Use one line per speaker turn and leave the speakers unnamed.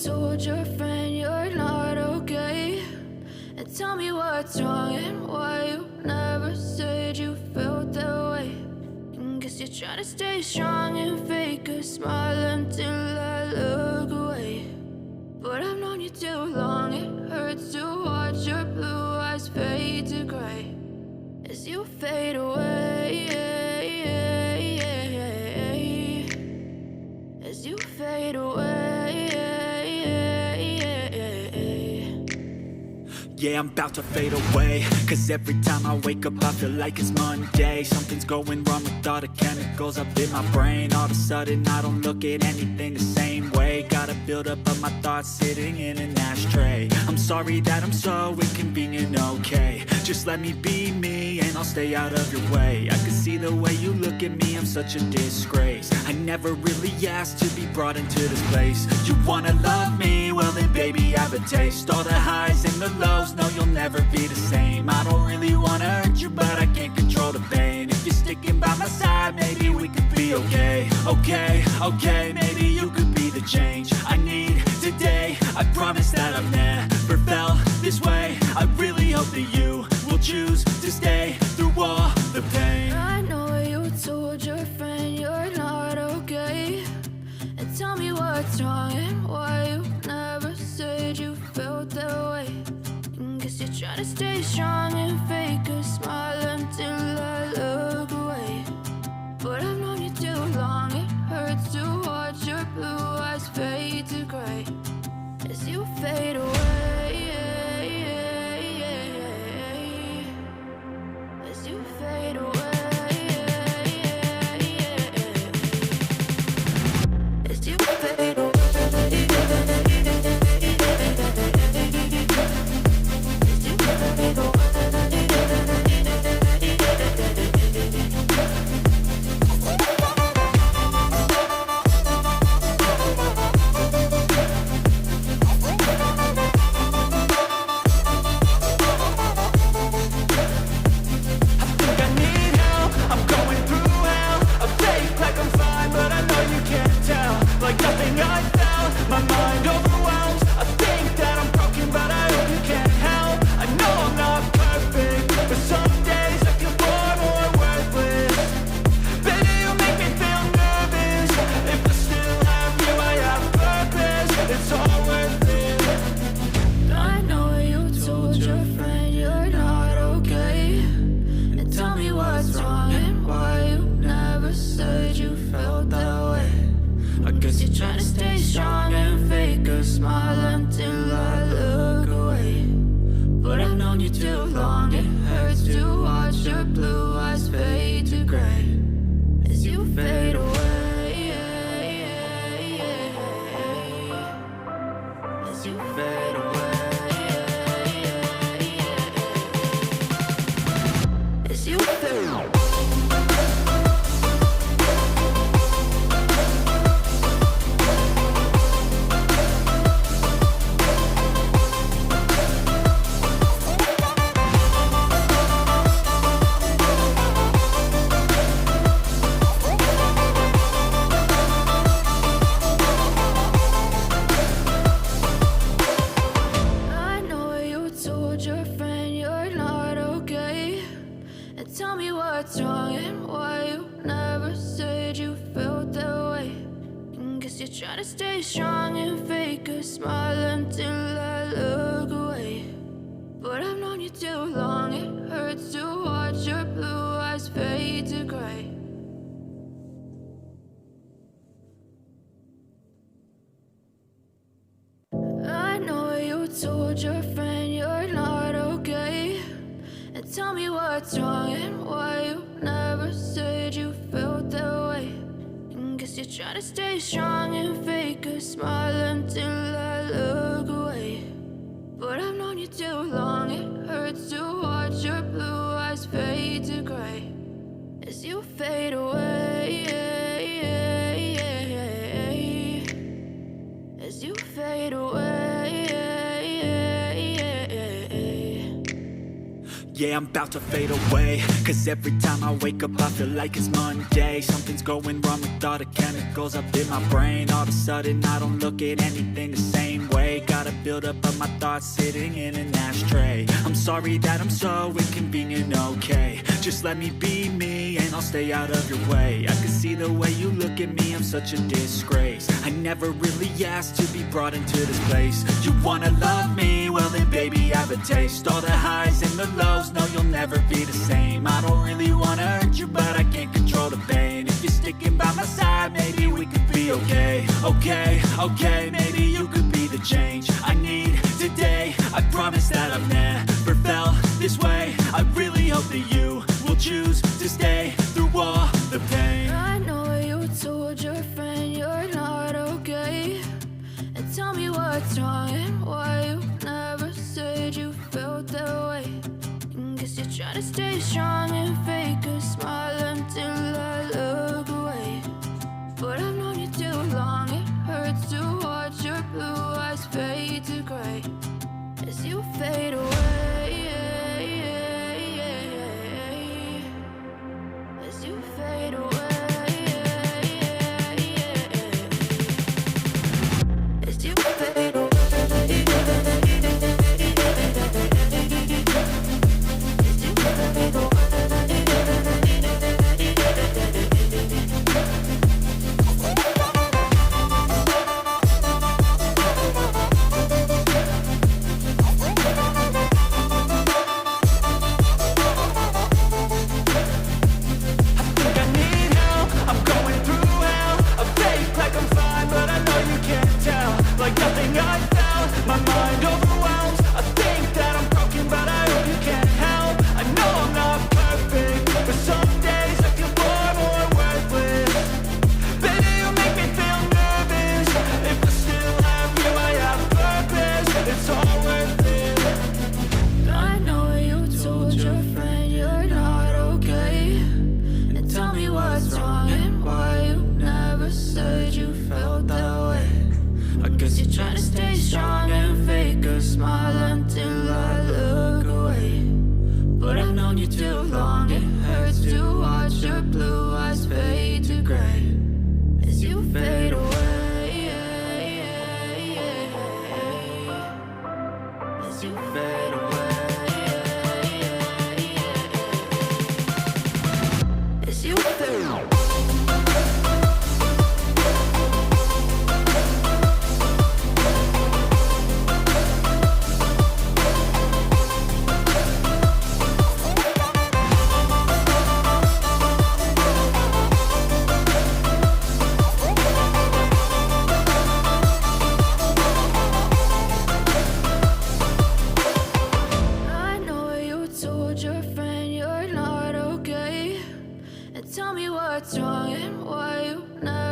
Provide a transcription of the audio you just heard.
told your friend you're not okay? And tell me what's wrong and why you never said you felt that way. And guess you're trying to stay strong and fake a smile until I look away. But I've known you too long, it hurts to watch your blue eyes fade to gray as you fade away, as you fade away.
Yeah, I'm about to fade away, cause every time I wake up I feel like it's Monday. Something's going wrong with all the chemicals up in my brain. All of a sudden I don't look at anything the same way. Got a buildup of my thoughts sitting in an ashtray. I'm sorry that I'm so inconvenient, okay? Just let me be me and I'll stay out of your way. I can see the way you look at me, I'm such a disgrace. I never really asked to be brought into this place. You wanna love me? Well then baby I have a taste. All the highs and the lows, no you'll never be the same. I don't really wanna hurt you but I can't control the pain. If you're sticking by my side maybe we could be okay. Okay, maybe you could be the change I need today. I promise that I've never felt this way. I really hope that you will choose to stay through all the pain.
I know you told your friend you're not okay. And tell me what's wrong and why you never said you felt that way. And guess you're trying to stay strong and fake a smile until I look away. But I've known you too long, it hurts to watch your blue eyes fade to gray as you fade away, as you fade away, as you fade away. Told your friend you're not okay. And tell me what's wrong and why you never said you felt that way. And guess you're trying to stay strong and fake a smile until I look away. But I've known you too long, it hurts to watch your blue eyes fade to gray as you fade away, as you fade away.
Yeah, I'm about to fade away, cause every time I wake up I feel like it's Monday. Something's going wrong with all the chemicals up in my brain. All of a sudden I don't look at anything the same way. Gotta build up of my thoughts sitting in an ashtray. I'm sorry that I'm so inconvenient, okay. Just let me be me and I'll stay out of your way. I can see the way you look at me, I'm such a disgrace. I never really asked to be brought into this place. You wanna love me? Well then baby, have a taste. All the highs and the lows, no you'll never be the same. I don't really wanna hurt you, but I can't control the pain. If you're sticking by my side, maybe we could be okay. Okay, maybe you could be the change I need today. I promise that I've never felt this way. I really hope that you will choose to stay through all the pain.
I know you told your friend you're not okay, and tell me what's wrong and why you never said you felt that way. Guess you're trying to stay strong and fake a smile until I look away. But I've known you too long, it hurts to watch your blue eyes fade to gray as you fade away. As you fade away. As you fade away. You're trying to stay strong and fake a smile until I look away. But I've known you too long, it hurts to watch your blue eyes fade to gray as you fade away. As you fade away. As you fade away. Your friend you're not okay, and tell me what's wrong and why you never